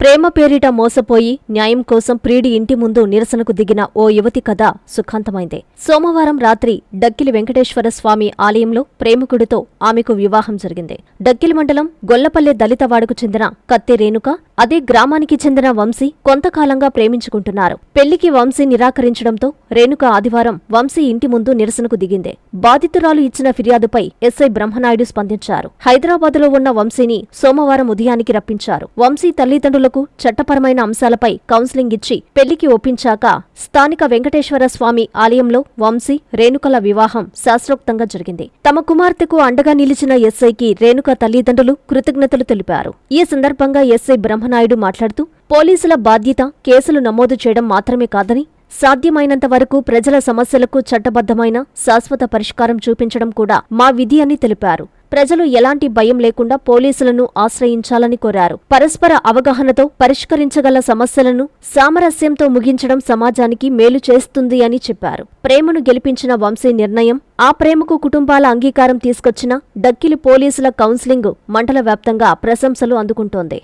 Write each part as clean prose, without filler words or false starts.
ప్రేమ పేరిట మోసపోయి న్యాయం కోసం ప్రియుడి ఇంటి ముందు నిరసనకు దిగిన ఓ యువతి కథ సుఖాంతమైంది. సోమవారం రాత్రి డక్కిలి వెంకటేశ్వర స్వామి ఆలయంలో ప్రేమికుడితో ఆమెకు వివాహం జరిగింది. డక్కిలి మండలం గొల్లపల్లె దళితవాడకు చెందిన కత్తి రేణుక, అదే గ్రామానికి చెందిన వంశీ కొంతకాలంగా ప్రేమించుకుంటున్నారు. పెళ్లికి వంశీ నిరాకరించడంతో రేణుక ఆదివారం వంశీ ఇంటి ముందు నిరసనకు దిగింది. బాధితురాలు ఇచ్చిన ఫిర్యాదుపై ఎస్ఐ బ్రహ్మనాయుడు స్పందించారు. హైదరాబాదులో ఉన్న వంశీని సోమవారం ఉదయానికి రప్పించారు. వంశీ తల్లిదండ్రులకు చట్టపరమైన అంశాలపై కౌన్సిలింగ్ ఇచ్చి పెళ్లికి ఒప్పించాక స్థానిక వెంకటేశ్వర స్వామి ఆలయంలో వంశీ, రేణుకల వివాహం శాస్త్రోక్తంగా జరిగింది. తమ కుమార్తెకు అండగా నిలిచిన ఎస్ఐకి రేణుక తల్లిదండ్రులు కృతజ్ఞతలు తెలిపారు. ఈ సందర్భంగా ఎస్ఐ బ్రహ్మనాయుడు మాట్లాడుతూ, పోలీసుల బాధ్యత కేసులు నమోదు చేయడం మాత్రమే కాదని, సాధ్యమైనంత వరకు ప్రజల సమస్యలకు చట్టబద్ధమైన శాశ్వత పరిష్కారం చూపించడం కూడా మా విధి అని తెలిపారు. ప్రజలు ఎలాంటి భయం లేకుండా పోలీసులను ఆశ్రయించాలని కోరారు. పరస్పర అవగాహనతో పరిష్కరించగల సమస్యలను సామరస్యంతో ముగించడం సమాజానికి మేలు చేస్తుంది అని చెప్పారు. ప్రేమను గెలిపించిన వంశీ నిర్ణయం, ఆ ప్రేమకు కుటుంబాల అంగీకారం తీసుకొచ్చిన డక్కిలి పోలీసుల కౌన్సిలింగ్ మండల వ్యాప్తంగా ప్రశంసలు అందుకుంటోంది.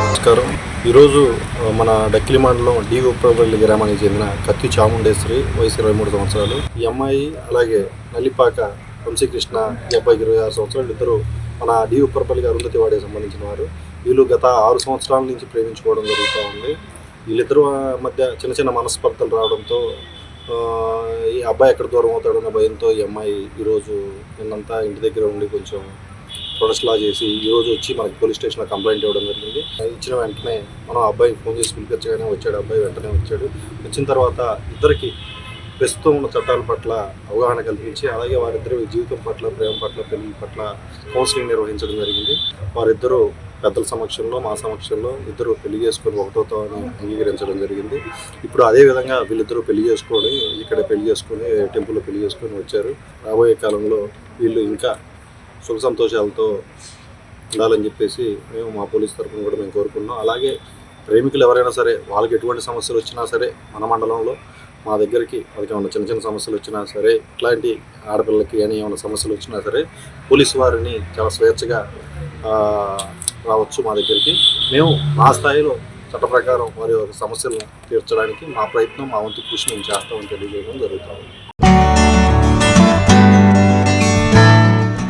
నమస్కారం. ఈరోజు మన డక్కిలి మండలం డి ఉప్పరపల్లి గ్రామానికి చెందిన కత్తి చాముండేశ్వరి, వయసు 23 సంవత్సరాలు. ఈ అమ్మాయి అలాగే నల్లిపాక వంశీకృష్ణ, ఈ అబ్బాయికి 26 సంవత్సరాలు. ఇద్దరు మన డి ఉప్పరపల్లికి అరుంధతి వాడికి సంబంధించిన వారు. వీళ్ళు గత 6 సంవత్సరాల నుంచి ప్రేమించుకోవడం జరుగుతూ ఉంది. వీళ్ళిద్దరు మధ్య చిన్న చిన్న మనస్పర్ధలు రావడంతో ఈ అబ్బాయి ఎక్కడ దూరం అవుతాడన్న భయంతో ఈ అమ్మాయి ఈరోజు నిన్నంతా ఇంటి దగ్గర ఉండి కొంచెం ప్రొటెస్ట్ లా చేసి ఈరోజు వచ్చి మనకి పోలీస్ స్టేషన్లో కంప్లైంట్ ఇవ్వడం జరిగింది. ఇచ్చిన వెంటనే మనం అబ్బాయికి ఫోన్ చేసి పిలిపించగానే వచ్చాడు. అబ్బాయి వెంటనే వచ్చాడు. వచ్చిన తర్వాత ఇద్దరికి ప్రస్తుతం ఉన్న చట్టాల పట్ల అవగాహన కల్పించి, అలాగే వారిద్దరు జీవితం పట్ల, ప్రేమ పట్ల, పెళ్లి పట్ల కౌన్సిలింగ్ నిర్వహించడం జరిగింది. వారిద్దరూ పెద్దల సమక్షంలో, మా సమక్షంలో ఇద్దరు పెళ్లి చేసుకొని ఒకటోతో అంగీకరించడం జరిగింది. ఇప్పుడు అదేవిధంగా వీళ్ళిద్దరూ పెళ్లి చేసుకొని ఇక్కడ పెళ్లి చేసుకొని టెంపుల్లో పెళ్లి చేసుకొని వచ్చారు. రాబోయే కాలంలో వీళ్ళు ఇంకా సుఖ సంతోషాలతో ఉండాలని చెప్పేసి మేము మా పోలీస్ తరఫున కూడా మేము కోరుకున్నాం. అలాగే ప్రేమికులు ఎవరైనా సరే, వాళ్ళకి ఎటువంటి సమస్యలు వచ్చినా సరే మన మండలంలో మా దగ్గరికి, వాళ్ళకి ఏమైనా చిన్న చిన్న సమస్యలు వచ్చినా సరే, ఇట్లాంటి ఆడపిల్లలకి కానీ ఏమైనా సమస్యలు వచ్చినా సరే పోలీసు వారిని చాలా స్వేచ్ఛగా రావచ్చు మా దగ్గరికి. మేము మా స్థాయిలో చట్ట ప్రకారం వారి సమస్యలను తీర్చడానికి మా ప్రయత్నం, మా వంతు కృషి మేము చేస్తామని తెలియజేయడం జరుగుతుంది.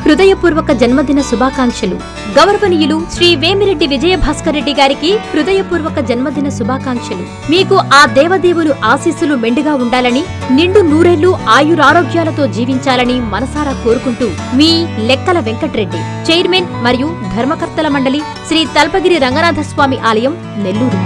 హృదయపూర్వక జన్మదిన శుభాకాంక్షలు. గౌరవనీయులు శ్రీ వేమిరెడ్డి విజయభాస్కర్ రెడ్డి గారికి హృదయపూర్వక జన్మదిన శుభాకాంక్షలు. మీకు ఆ దేవదేవులు ఆశీస్సులు మెండుగా ఉండాలని, నిండు నూరేళ్లు ఆయురారోగ్యాలతో జీవించాలని మనసారా కోరుకుంటూ మీ లెక్కల వెంకట్రెడ్డి, చైర్మన్ మరియు ధర్మకర్తల మండలి, శ్రీ తల్పగిరి రంగనాథస్వామి ఆలయం, నెల్లూరు.